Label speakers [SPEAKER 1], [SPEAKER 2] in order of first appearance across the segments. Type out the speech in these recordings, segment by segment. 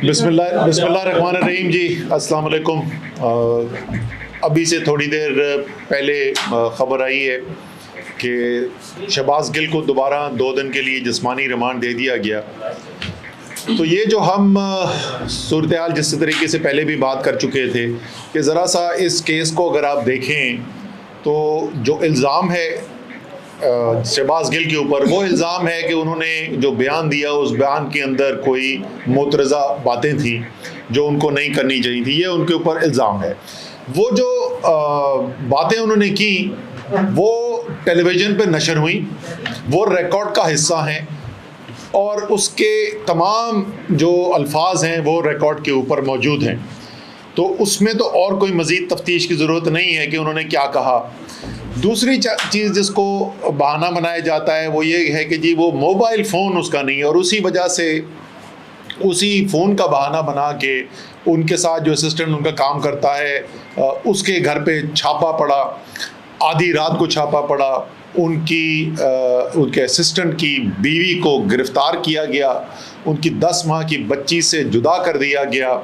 [SPEAKER 1] बिस्मिल्लाहिर्रहमानिर्रहीम जी, अस्सलाम वालेकुम। अभी से थोड़ी देर पहले ख़बर आई है कि शहबाज गिल को दोबारा 2 दिन के लिए जिस्मानी रिमांड दे दिया गया। तो ये जो हम सूरत हाल जिस तरीके से पहले भी बात कर चुके थे कि ज़रा सा इस केस को अगर आप देखें तो जो इल्ज़ाम है शहबाज गिल के ऊपर, वो इल्ज़ाम है कि उन्होंने जो बयान दिया उस बयान के अंदर कोई मुतरज़ा बातें थी जो उनको नहीं करनी चाहिए थी। ये उनके ऊपर इल्ज़ाम है। वो जो बातें उन्होंने की वो टेलीविज़न पे नशर हुई, वो रिकॉर्ड का हिस्सा हैं और उसके तमाम जो अल्फाज हैं वो रिकॉर्ड के ऊपर मौजूद हैं। तो उसमें तो और कोई मज़ीद तफ्तीश की ज़रूरत नहीं है कि उन्होंने क्या कहा। दूसरी चीज़ जिसको बहाना बनाया जाता है वो ये है कि जी वो मोबाइल फ़ोन उसका नहीं है और उसी वजह से उसी फ़ोन का बहाना बना के उनके साथ जो असिस्टेंट उनका काम करता है उसके घर पे छापा पड़ा, आधी रात को छापा पड़ा, उनके असिस्टेंट की बीवी को गिरफ़्तार किया गया, उनकी 10 माह की बच्ची से जुदा कर दिया गया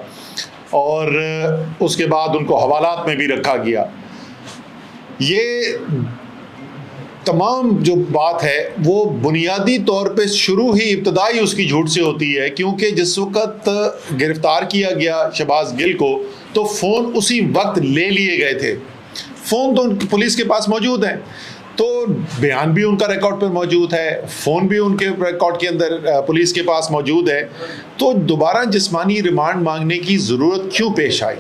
[SPEAKER 1] और उसके बाद उनको हवालात में भी रखा गया। ये तमाम जो बात है वो बुनियादी तौर पे शुरू ही इब्तदाई उसकी झूठ से होती है, क्योंकि जिस वक़्त गिरफ़्तार किया गया शहबाज गिल को तो फ़ोन उसी वक्त ले लिए गए थे। फ़ोन तो पुलिस के पास मौजूद है, तो बयान भी उनका रिकॉर्ड पर मौजूद है, फ़ोन भी उनके रिकॉर्ड के अंदर पुलिस के पास मौजूद है। तो दोबारा जिस्मानी रिमांड मांगने की ज़रूरत क्यों पेश आई?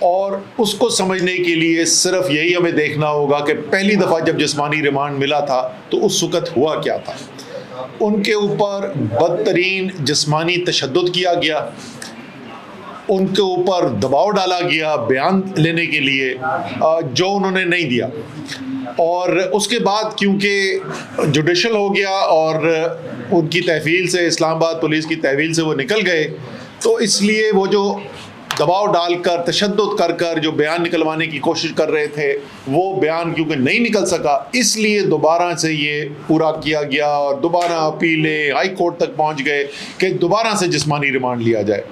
[SPEAKER 1] और उसको समझने के लिए सिर्फ यही हमें देखना होगा कि पहली दफ़ा जब जिस्मानी रिमांड मिला था तो उस वक़्त हुआ क्या था। उनके ऊपर बदतरीन जिस्मानी तशद्दुद किया गया, उनके ऊपर दबाव डाला गया बयान लेने के लिए जो उन्होंने नहीं दिया, और उसके बाद क्योंकि जुडिशल हो गया और उनकी तहवील से, इस्लामाबाद पुलिस की तहवील से वो निकल गए, तो इसलिए वो जो दबाव डालकर तशद्दुद कर कर जो बयान निकलवाने की कोशिश कर रहे थे वो बयान क्योंकि नहीं निकल सका, इसलिए दोबारा से ये पूरा किया गया और दोबारा अपीलें हाई कोर्ट तक पहुंच गए कि दोबारा से जिस्मानी रिमांड लिया जाए।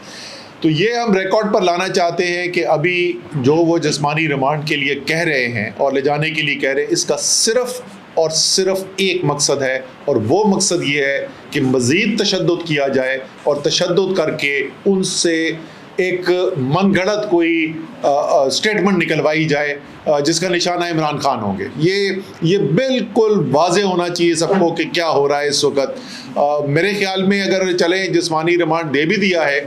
[SPEAKER 1] तो ये हम रिकॉर्ड पर लाना चाहते हैं कि अभी जो वो जिस्मानी रिमांड के लिए कह रहे हैं और ले जाने के लिए कह रहे हैं, इसका सिर्फ़ और सिर्फ एक मकसद है और वो मकसद ये है कि मज़ीद तशद्दुद किया जाए और तशद्दुद करके उनसे एक मनगढ़ंत कोई स्टेटमेंट निकलवाई जाए जिसका निशाना इमरान खान होंगे। ये बिल्कुल वाज़े होना चाहिए सबको कि क्या हो रहा है इस वक्त। मेरे ख्याल में अगर चलें जिस्मानी रिमांड दे भी दिया है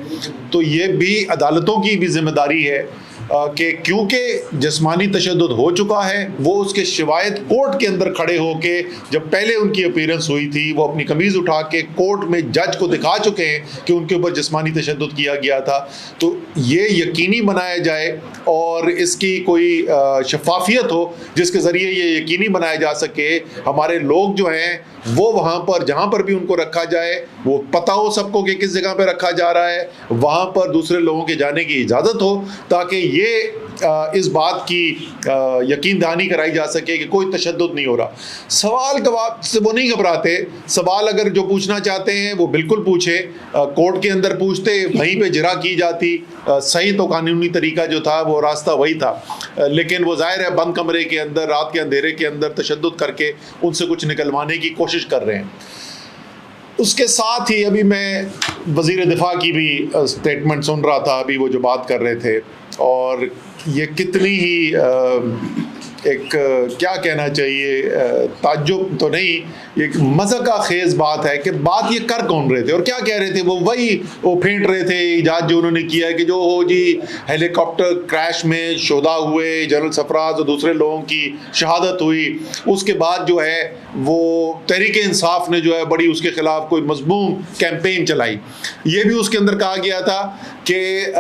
[SPEAKER 1] तो ये भी अदालतों की भी जिम्मेदारी है कि क्योंकि जिस्मानी तशद्दुद हो चुका है, वो उसके शिवायत कोर्ट के अंदर खड़े होके जब पहले उनकी अपीयरेंस हुई थी वो अपनी कमीज़ उठा के कोर्ट में जज को दिखा चुके हैं कि उनके ऊपर जिस्मानी तशद्दुद किया गया था। तो ये यकीनी बनाया जाए और इसकी कोई शफाफियत हो जिसके ज़रिए ये यकीनी बनाया जा सके हमारे लोग जो हैं वो वहाँ पर जहाँ पर भी उनको रखा जाए वो पता हो सबको कि किस जगह पे रखा जा रहा है, वहाँ पर दूसरे लोगों के जाने की इजाज़त हो ताकि ये इस बात की यकीन दहानी कराई जा सके कि कोई तशद्दुद नहीं हो रहा। सवाल जवाब से वो नहीं घबराते, सवाल अगर जो पूछना चाहते हैं वो बिल्कुल पूछे, कोर्ट के अंदर पूछते, वहीं पे जिरा की जाती। सही तो कानूनी तरीका जो था वो रास्ता वही था, लेकिन वो ज़ाहिर है बंद कमरे के अंदर रात के अंधेरे के अंदर तशद्दुद करके उनसे कुछ निकलवाने की कोशिश कर रहे हैं। उसके साथ ही अभी मैं वज़ीर दिफा की भी स्टेटमेंट सुन रहा था, अभी वो जो बात कर रहे थे, और ये कितनी ही एक क्या कहना चाहिए, ताज्जुब तो नहीं, एक मज़ाक़ खेज़ बात है कि बात ये कर कौन रहे थे और क्या कह रहे थे। वो फेंट रहे थे इजाज़ जो उन्होंने किया है कि जो हो जी हेलीकॉप्टर क्रैश में शुहदा हुए, जनरल सरफराज और दूसरे लोगों की शहादत हुई, उसके बाद जो है वो तहरीक इंसाफ ने जो है बड़ी उसके ख़िलाफ़ कोई मज़मूम कैंपेन चलाई। ये भी उसके अंदर कहा गया था कि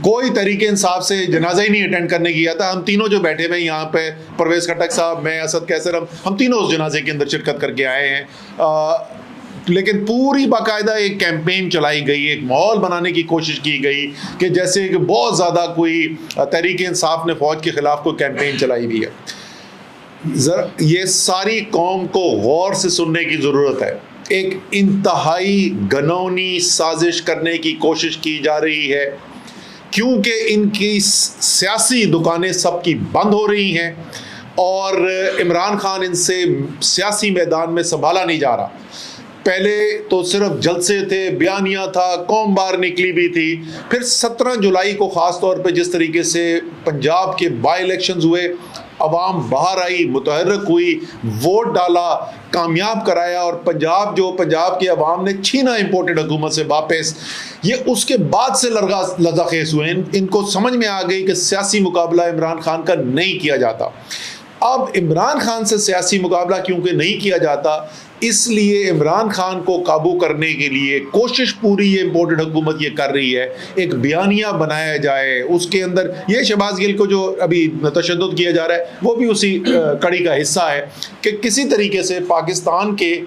[SPEAKER 1] कोई तहरीक इंसाफ से जनाजा ही नहीं अटेंड करने गया था। हम तीनों जो बैठे हुए यहाँ पे, परवेज़ खट्टक साहब, मैं, असद कैसर, हम तीनों उस जनाजे के अंदर शिरकत करके आए हैं। लेकिन पूरी बाकायदा एक कैंपेन चलाई गई, एक माहौल बनाने की कोशिश की गई कि जैसे कि बहुत ज़्यादा कोई तहरीक इंसाफ ने फ़ौज के ख़िलाफ़ कोई कैंपेन चलाई हुई है। ये सारी कौम को गौर से सुनने की ज़रूरत है एक इंतहाई घिनौनी साजिश करने की कोशिश की जा रही है, क्योंकि इनकी सियासी दुकानें सबकी बंद हो रही हैं और इमरान खान इनसे सियासी मैदान में संभाला नहीं जा रहा। पहले तो सिर्फ जलसे थे, बयानिया था, कौम बाहर निकली भी थी। फिर 17 जुलाई को ख़ास तौर पे जिस तरीके से पंजाब के बाई इलेक्शंस हुए, अवाम बाहर आई, मुतहर्रिक हुई, वोट डाला, कामयाब कराया और पंजाब की अवाम ने छीना इम्पोर्टेड हुकूमत से वापस, ये उसके बाद से लर्जाखेज हुए। इनको समझ में आ गई कि सियासी मुकाबला इमरान खान का नहीं किया जाता। अब इमरान खान से सियासी मुकाबला क्योंकि नहीं किया जाता, इसलिए इमरान खान को काबू करने के लिए कोशिश पूरी ये इम्पोर्टेड हुकूमत ये कर रही है, एक बयानिया बनाया जाए, उसके अंदर ये शहबाज गिल को जो अभी तशद्दुद किया जा रहा है वो भी उसी कड़ी का हिस्सा है कि किसी तरीके से पाकिस्तान के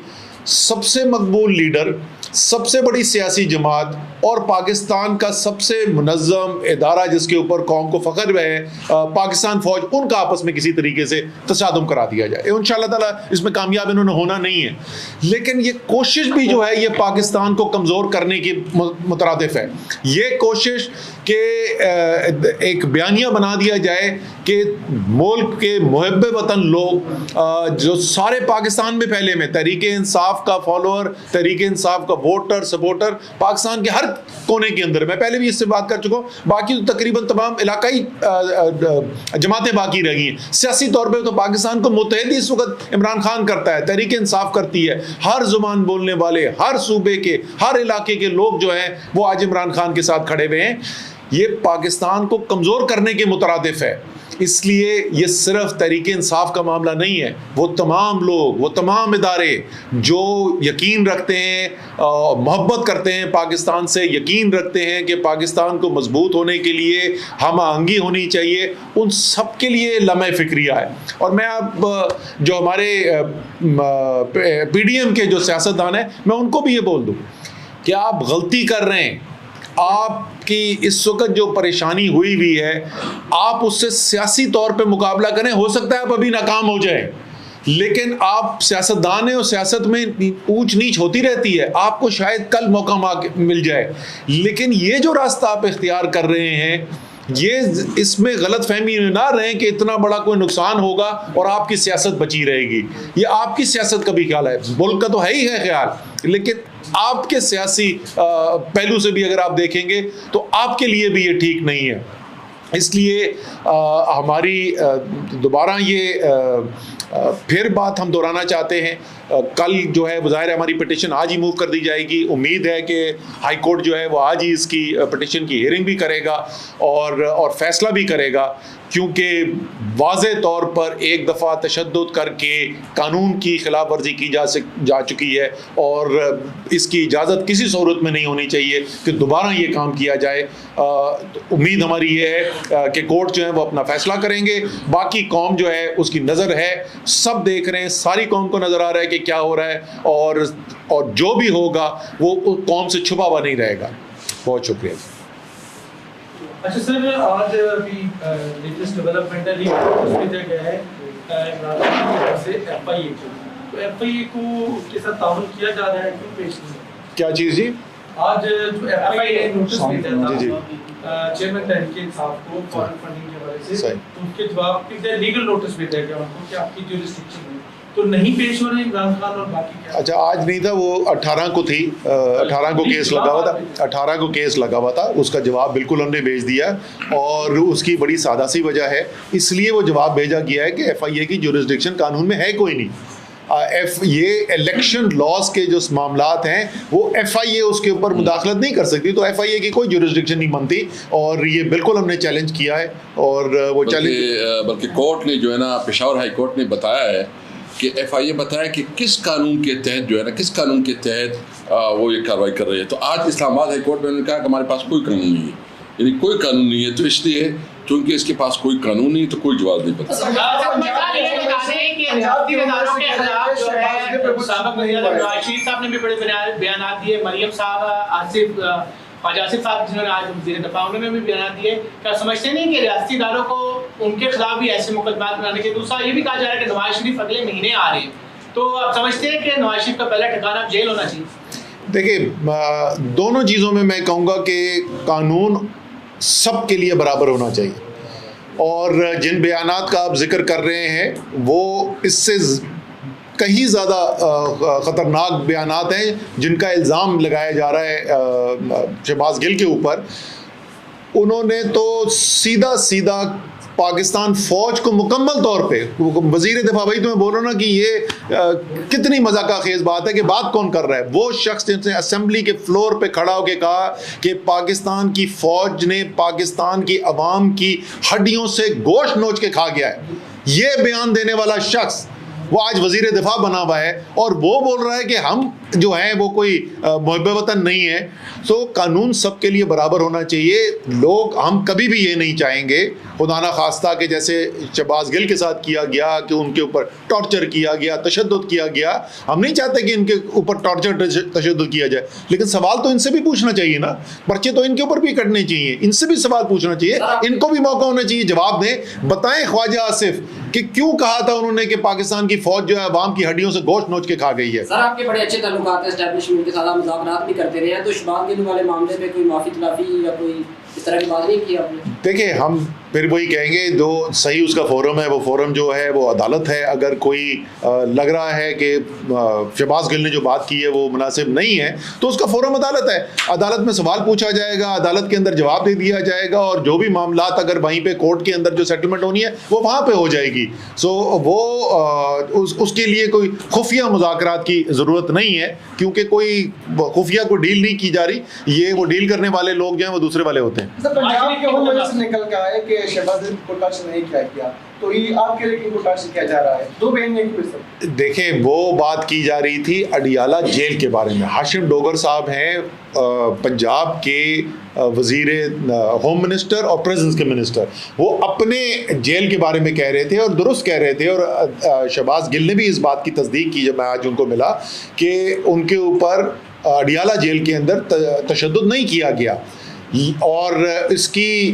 [SPEAKER 1] सबसे मकबूल लीडर, सबसे बड़ी सियासी जमात और पाकिस्तान का सबसे मुनज़्ज़म इदारा जिसके ऊपर कौम को फ़ख्र है, पाकिस्तान फ़ौज, उनका आपस में किसी तरीके से तसादुम करा दिया जाए। इंशाअल्लाह ताला इसमें कामयाब इन्होंने होना नहीं है, लेकिन ये कोशिश भी जो है ये पाकिस्तान को कमज़ोर करने की मुतरादिफ है। ये कोशिश कि एक बयानिया बना दिया जाए कि मुल्क के मुहब्बे वतन लोग जो सारे पाकिस्तान में फैले में, तहरीक इंसाफ का फॉलोअर, तहरीक इंसाफ का वोटर सपोर्टर पाकिस्तान के हर कोने के अंदर, मैं पहले भी इससे बात कर चुका हूँ, बाकी तो तकरीबन तमाम इलाकाई जमातें बाकी रह गई हैं। सियासी तौर पे तो पाकिस्तान को मुत्तहिद इस वक्त इमरान खान करता है, तहरीक इंसाफ करती है, हर जुबान बोलने वाले, हर सूबे के, हर इलाके के लोग जो हैं वो आज इमरान खान के साथ खड़े हुए हैं। ये पाकिस्तान को कमज़ोर करने के मुतरादिफ है। इसलिए ये सिर्फ तहरीक इंसाफ का मामला नहीं है, वो तमाम लोग, वो तमाम इदारे जो यकीन रखते हैं, मोहब्बत करते हैं पाकिस्तान से, यकीन रखते हैं कि पाकिस्तान को मजबूत होने के लिए हम आहंगी होनी चाहिए, उन सब के लिए लम्हे फ़िक्रिया है। और मैं अब जो हमारे PDM के जो सियासतदान हैं, मैं उनको भी ये बोल दूँ कि आप गलती कर रहे हैं। आपकी इस वक्त जो परेशानी हुई है, आप उससे सियासी तौर पे मुकाबला करें। हो सकता है आप अभी नाकाम हो जाए, लेकिन आप सियासतदान हैं और सियासत में ऊंच नीच होती रहती है, आपको शायद कल मौका मिल जाए। लेकिन ये जो रास्ता आप इख्तियार कर रहे हैं, ये इसमें गलत फहमी ना रहे कि इतना बड़ा कोई नुकसान होगा और आपकी सियासत बची रहेगी। ये आपकी सियासत का भी ख्याल है, मुल्क का तो है ही है ख्याल, लेकिन आपके सियासी पहलू से भी अगर आप देखेंगे तो आपके लिए भी ये ठीक नहीं है। इसलिए हमारी दोबारा ये फिर बात हम दोहराना चाहते हैं, कल जो है ज़ाहिर है हमारी पिटिशन आज ही मूव कर दी जाएगी। उम्मीद है कि हाई कोर्ट जो है वो आज ही इसकी पिटिशन की हियरिंग भी करेगा और फैसला भी करेगा, क्योंकि वाज़े तौर पर एक दफ़ा तशद्दुद करके कानून की खिलाफ वर्जी की जा चुकी है और इसकी इजाज़त किसी सूरत में नहीं होनी चाहिए कि दोबारा ये काम किया जाए। उम्मीद हमारी ये है कि कोर्ट जो है वो अपना फ़ैसला करेंगे। बाकी कौम जो है उसकी नज़र है, सब देख रहे हैं, सारी कौम को नज़र आ रहा है कि क्या हो रहा है, और जो भी होगा वो कौम से छुपा हुआ नहीं रहेगा। बहुत शुक्रिया।
[SPEAKER 2] अच्छा सर, आज अभी लेटेस्ट डेवलपमेंट है, उसमें दिया गया है इमरान खान की तरफ से FIA को, तो FIA को उसके साथ ताउन किया जा रहा है, क्यों पेश नहीं?
[SPEAKER 1] क्या चीज़ जी?
[SPEAKER 2] आज जो FIA नोटिस भेजा था चेयरमैन तहरीक इंसाफ को फॉरेन फंडिंग के हवाले से, तो उसके जवाब में लीगल नोटिस भेजा गया उनको कि आपकी ज्यूरिसडिक्शन है, तो नहीं पेश हो रहे इमरान खान और बाकी क्या? अच्छा,
[SPEAKER 1] आज नहीं था, वो 18 को थी, 18 को केस लगा हुआ था, 18 को केस लगा हुआ था, उसका जवाब बिल्कुल हमने भेज दिया और उसकी बड़ी सादा सी वजह है, इसलिए वो जवाब भेजा गया है कि FIA की ज्यूरिसडिक्शन कानून में है कोई नहीं। ये इलेक्शन लॉज के जो मामलात हैं वो FIA उसके ऊपर मुदाखलत नहीं कर सकती, तो FIA की कोई ज्यूरिसडिक्शन नहीं बनती, और ये बिल्कुल हमने चैलेंज किया है। और वो चैलेंज
[SPEAKER 3] बल्कि कोर्ट ने जो है ना, पेशावर हाई कोर्ट ने बताया है कि FIA बताया कि किस कानून के तहत जो है ना, किस कानून के तहत वो ये कार्रवाई कर रही है। तो आज इस्लामाबाद हाई कोर्ट में उन्होंने कहा कि हमारे पास कोई कानून नहीं है, यानी कोई कानून नहीं है, तो इसलिए चूंकि इसके पास कोई कानून नहीं तो कोई जवाब नहीं पता।
[SPEAKER 2] साहब ने भी बड़े बयान दिए, मरियम साहब, आसिफ साहब जिन्होंने आज वज़ीर दफ़ा, उन्होंने भी बयान दिए। क्या समझते नहीं कि रियासती इदारों को उनके खिलाफ भी ऐसे मुकदमा बनाने के? दूसरा ये भी कहा जा रहा है कि नवाज शरीफ अगले महीने आ रहे हैं,
[SPEAKER 4] तो आप समझते हैं कि नवाज शरीफ का पहला ठिकाना जेल होना चाहिए?
[SPEAKER 1] देखिए, दोनों चीज़ों में मैं कहूँगा कि कानून सबके लिए बराबर होना चाहिए, और जिन बयानात का आप जिक्र कर रहे हैं वो इससे कहीं ज़्यादा ख़तरनाक बयानात हैं जिनका इल्ज़ाम लगाया जा रहा है शहबाज गिल के ऊपर। उन्होंने तो सीधा सीधा पाकिस्तान फ़ौज को मुकम्मल तौर पे, वज़ीर दिफा, भाई तुम्हें बोलो ना कि ये कितनी मज़ाक़ा खेज़ बात है कि बात कौन कर रहा है? वो शख्स जिसने असेंबली के फ्लोर पे खड़ा होकर कहा कि पाकिस्तान की फ़ौज ने पाकिस्तान की अवाम की हड्डियों से गोश्त नोच के खा गया है, ये बयान देने वाला शख्स वो आज वज़ीर दिफा बना हुआ है, और वो बोल रहा है कि हम जो हैं वो कोई मुहब्बे वतन नहीं है। सो कानून सबके लिए बराबर होना चाहिए। लोग, हम कभी भी ये नहीं चाहेंगे खुदा ना खास्ता कि जैसे शहबाज गिल के साथ किया गया कि उनके ऊपर टॉर्चर किया गया, तशद्दुद किया गया, हम नहीं चाहते कि इनके ऊपर टॉर्चर तशद्दुद किया जाए, लेकिन सवाल तो इनसे भी पूछना चाहिए ना, पर्चे तो इनके ऊपर भी कटने चाहिए, इनसे भी सवाल पूछना चाहिए, इनको भी मौका होना चाहिए जवाब दें। बताएं ख्वाजा आसिफ कि क्यों कहा था उन्होंने कि पाकिस्तान की फौज जो है अवाम की हड्डियों से गोश्त नोच के खा गई है।
[SPEAKER 5] सर, आपके बड़े अच्छे ताल्लुकात हैं एस्टैब्लिशमेंट के साथ, आप मुज़ाकरात भी करते रहे हैं, तो शहबाज गिल वाले मामले में कोई माफ़ी तलाफी या कोई इस तरह की बात नहीं की आपने?
[SPEAKER 1] देखिए, हम फिर वही कहेंगे, जो सही उसका फोरम है वो फोरम जो है वो अदालत है। अगर कोई लग रहा है कि शहबाज गिल ने जो बात की है वो मुनासिब नहीं है तो उसका फोरम अदालत है, अदालत में सवाल पूछा जाएगा, अदालत के अंदर जवाब दे दिया जाएगा, और जो भी मामलात अगर वहीं पे कोर्ट के अंदर जो सेटलमेंट होनी है वो वहाँ पे हो जाएगी। सो वो उसके लिए कोई खुफिया मुज़ाकरात की ज़रूरत नहीं है, क्योंकि कोई खुफिया को डील नहीं की जा रही, ये वो डील करने वाले लोग जो हैं वो दूसरे वाले होते हैं।
[SPEAKER 6] पंजाब के हुक्म से निकल के आए कि शहबाज गिल को टच नहीं किया, तो ये आपके लिए किनको टच किया जा रहा है? दो बहन ने क्यों?
[SPEAKER 1] देखिए, वो बात की जा रही थी अडियाला जेल के बारे में। हाशिम डोगर साहब हैं पंजाब के वज़ीर होम मिनिस्टर और प्रेजेंस के मिनिस्टर, वो अपने जेल के बारे में कह रहे थे और दुरुस्त कह रहे थे, और शहबाज गिल ने भी इस बात की तस्दीक की जब मैं आज उनको मिला कि उनके ऊपर अडियाला जेल के अंदर तशद्दुद नहीं किया गया। और इसकी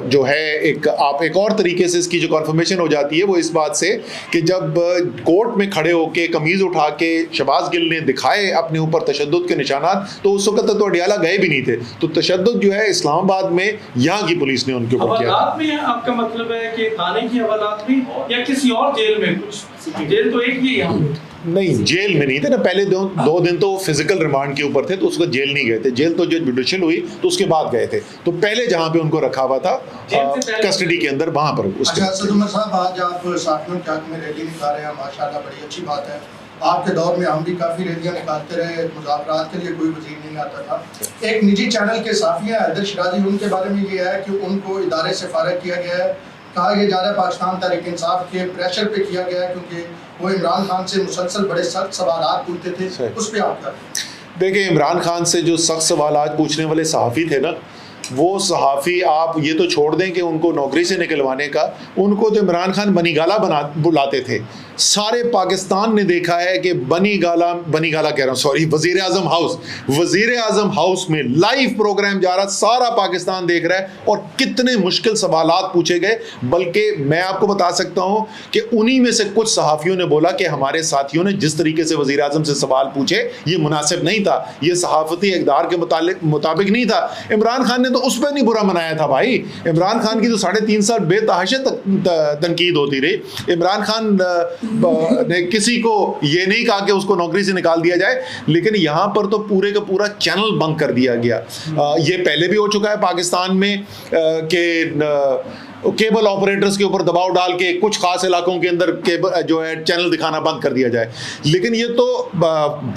[SPEAKER 1] जो है एक और तरीके से इसकी जो कन्फर्मेशन हो जाती है वो इस बात से कि जब कोर्ट में खड़े होके कमीज़ उठा के शहबाज गिल ने दिखाए अपने ऊपर तशद्दुद के निशानात, तो उस वक्त तो अडियाला गए भी नहीं थे, तो तशद्दुद जो है इस्लामाबाद में यहाँ की पुलिस ने उनके ऊपर किया।
[SPEAKER 2] हवालात में आपका मतलब है कि थाने की हवालात में या किसी और जेल में? कुछ जेल तो एक ही है यहाँ
[SPEAKER 1] नहीं, जेल में नहीं थे ना, पहले दो दिन तो फिजिकल रिमांड के ऊपर थे, तो उसको जेल नहीं गए थे, जेल तो जो जुडिशियल हुई तो उसके बाद गए थे, तो पहले जहाँ पे उनको रखा हुआ था कस्टडी के अंदर वहाँ पर।
[SPEAKER 7] अच्छा सद उमर साहब, आज आप साथियों के हक में रैली निकाल रहे हैं, माशाल्लाह बड़ी अच्छी बात है। आपके दौर में हम भी काफ़ी रैलियाँ निकालते रहे, मुज़ाकरात के लिए कोई वज़ीर नहीं आता था। एक निजी चैनल के साफ़ी हैं हैदर शिराजी, उनके बारे में ये है कि उनको इदारे से फारिग किया गया है, कहा यह जा रहा है पाकिस्तान तहरीक इंसाफ के प्रेशर पे किया गया है, क्योंकि वो इमरान खान से मुसलसल बड़े सख्त सवालात पूछते थे, उस पर आपका?
[SPEAKER 1] देखिए, इमरान खान से जो सख्त सवालात पूछने वाले सहाफ़ी थे ना, वो सहाफ़ी, आप ये तो छोड़ दें कि उनको नौकरी से निकलवाने का, उनको तो इमरान खान बनीगाला बुलाते थे। सारे पाकिस्तान ने देखा है कि बनीगाला कह रहा हूँ, सॉरी, वज़ीर आज़म हाउस में लाइव प्रोग्राम जा रहा, सारा पाकिस्तान देख रहा है, और कितने मुश्किल सवालात पूछे गए। बल्कि मैं आपको बता सकता हूँ कि उन्हीं में से कुछ सहाफ़ियों ने बोला कि हमारे साथियों ने जिस तरीके से वज़ीर आज़म से सवाल पूछे ये मुनासिब नहीं था, ये सहाफ़ती इक़दार के मुताबिक नहीं था। इमरान खान ने तो उस पर नहीं बुरा मनाया था भाई, इमरान खान की तो 3.5 साल बेतहाशा तनकीद होती रही। इमरान खान ने किसी को ये नहीं कहा कि उसको नौकरी से निकाल दिया जाए, लेकिन यहाँ पर तो पूरे का पूरा चैनल बंद कर दिया गया। ये पहले भी हो चुका है पाकिस्तान में कि केबल ऑपरेटर्स के ऊपर दबाव डाल के कुछ खास इलाकों के अंदर केबल जो है चैनल दिखाना बंद कर दिया जाए, लेकिन ये तो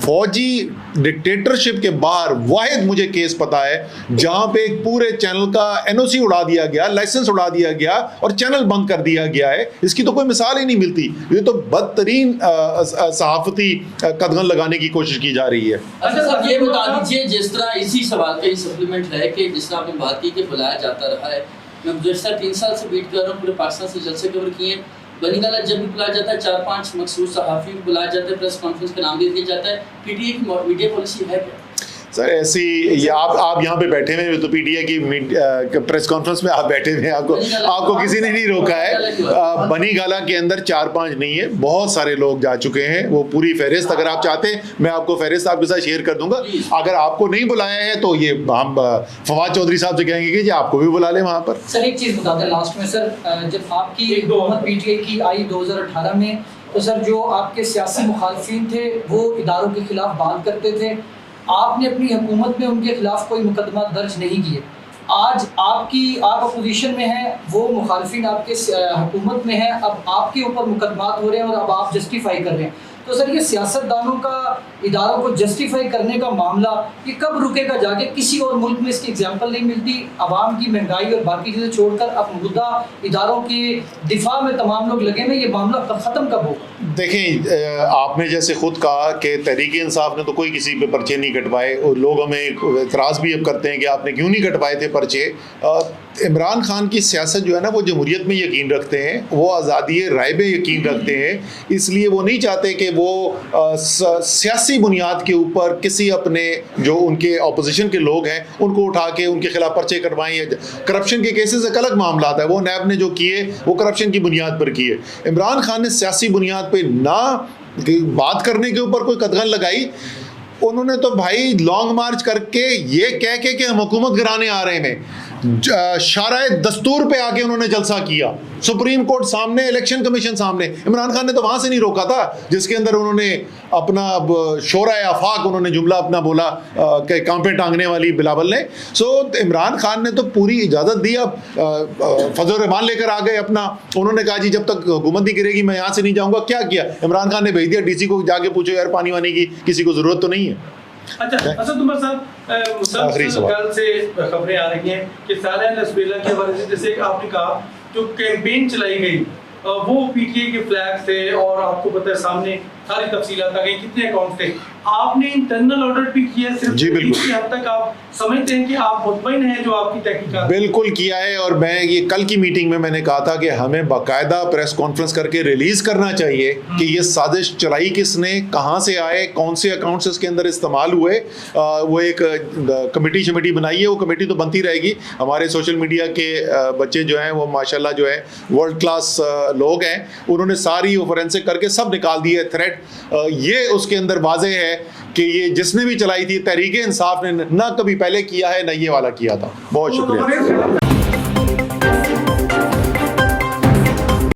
[SPEAKER 1] फौजी डिक्टेटरशिप के बाहर वाहिद मुझे केस पता है जहां पे पूरे चैनल का एनओसी उड़ा दिया गया, लाइसेंस उड़ा दिया गया और चैनल बंद कर दिया गया है। इसकी तो कोई मिसाल ही नहीं मिलती। ये तो बदतरीन सहाफती कदगन लगाने की कोशिश की जा रही है।
[SPEAKER 5] अच्छा साहब, ये बता दीजिए, जिस तरह इसी सवाल का ही सप्लीमेंट है कि जिस तरह आपने बात की कि बुलाया जाता रहा है, मैं गुज़श्ता 3 साल से वेट कर रहा हूँ, पूरे पाकिस्तान से जलसे कवर किए, बनीगाला जब भी बुलाया जाता है 4-5 मखसूस सहाफ़ी बुलाया जाता है, प्रेस कॉन्फ्रेंस का नाम दे दिया जाता है, पीटीए की मीडिया पॉलिसी है क्या?
[SPEAKER 1] सर ऐसी ये आप यहाँ पे बैठे हुए तो पीटीआई की प्रेस कॉन्फ्रेंस में आप बैठे हुए हैं, आपको किसी ने नहीं रोका है। बनी गाला के अंदर 4-5 नहीं है, बहुत सारे लोग जा चुके हैं। वो पूरी फहरिस्त अगर आप चाहते हैं मैं आपको फहरिस्त आपके साथ शेयर कर दूंगा। अगर आपको नहीं बुलाया है तो ये हम फवाद चौधरी साहब से कहेंगे कि जी आपको भी बुला लें वहाँ पर।
[SPEAKER 8] सर एक चीज़ बता दें लास्ट में सर, जब आपकी हुकूमत पीटीआई की आई 2018 में, तो सर जो आपके सियासी मुखालफिन थे वो इदारों के खिलाफ बात करते थे, आपने अपनी हुकूमत में उनके खिलाफ कोई मुकदमा दर्ज नहीं किए। आज आप अपोजिशन में हैं, वो मुखालफिन आपके हुकूमत में है, अब आपके ऊपर मुकदमात हो रहे हैं और अब आप जस्टिफाई कर रहे हैं। तो सर ये सियासतदानों का इदारों को जस्टिफाई करने का मामला ये कब रुकेगा जाके? किसी और मुल्क में इसकी एग्जांपल नहीं मिलती। आवाम की महंगाई और बाकी चीज़ें छोड़कर अब मुद्दा इदारों के दिफा में तमाम लोग लगे हुए, ये मामला ख़त्म कब होगा?
[SPEAKER 1] देखें, आपने जैसे खुद कहा कि तहरीक इंसाफ ने तो कोई किसी पे पर्चे नहीं कटवाए, और लोग हमें एतराज़ भी अब करते हैं कि आपने क्यों नहीं कटवाए थे पर्चे। इमरान खान की सियासत जो है ना, वो जमहूरियत में यकीन रखते हैं, वो आज़ादी राय में यकीन रखते हैं, इसलिए वो नहीं चाहते कि वो सियासी बुनियाद के ऊपर किसी अपने जो उनके अपोजिशन के लोग हैं उनको उठा के उनके खिलाफ पर्चे कटवाएं। करप्शन के केसेस एक अलग मामला आता है, वो नैब ने जो किए वो करप्शन की बुनियाद पर किए। इमरान खान ने सियासी बुनियाद पर ना बात करने के ऊपर कोई कदगन लगाई, उन्होंने तो भाई लॉन्ग मार्च करके ये कह के कि हम हुकूमत गिराने आ रहे हैं, शाराए दस्तूर पे आके उन्होंने जलसा किया, सुप्रीम कोर्ट सामने, इलेक्शन कमीशन सामने। इमरान खान ने तो वहां से नहीं रोका था जिसके अंदर उन्होंने अपना शोराए आफाक उन्होंने जुमला अपना बोला कि कांपे टांगने वाली बिलावल ने। सो इमरान खान ने तो पूरी इजाज़त दी। अब फजल रहमान लेकर आ गए अपना, उन्होंने कहा जी जब तक हुकूमत नहीं गिरेगी मैं यहाँ से नहीं जाऊँगा। क्या किया इमरान खान ने? भेज दिया डीसी को, जाके पूछो यार पानी वानी की किसी को ज़रूरत तो नहीं है।
[SPEAKER 2] अच्छा असद उमर साहब, कल से खबरें आ रही हैं कि सालिया लसबेला के हवाले से, जैसे आपने कहा जो कैंपेन चलाई गई वो पीटीआई के फ्लैग थे, और आपको पता है सामने सारी तफसीलात आ गई, कितने अकाउंट थे। आपने इंटरनल ऑडिट भी किया, सिर्फ
[SPEAKER 1] जी बिल्कुल।
[SPEAKER 2] इसी हद तक आप समझते हैं कि आप मुतमईन हैं जो आपकी तहकीकात?
[SPEAKER 1] बिल्कुल किया है, और मैं ये कल की मीटिंग में मैंने कहा था कि हमें बाकायदा प्रेस कॉन्फ्रेंस करके रिलीज करना चाहिए कि ये साजिश चलाई किसने, कहाँ से आए, कौन से अकाउंट्स इसके अंदर इस्तेमाल हुए। वो एक कमेटी बनाई है, वो कमेटी तो बनती रहेगी। हमारे सोशल मीडिया के बच्चे जो हैं वो माशाल्लाह जो है वर्ल्ड क्लास लोग हैं, उन्होंने सारी वो फोरेंसिक करके सब निकाल दी है थ्रेड। ये उसके अंदर वाज़ेह है कि ये जिसने भी चलाई थी तहरीक इंसाफ ने ना कभी पहले किया है ना ये वाला किया था। बहुत शुक्रिया।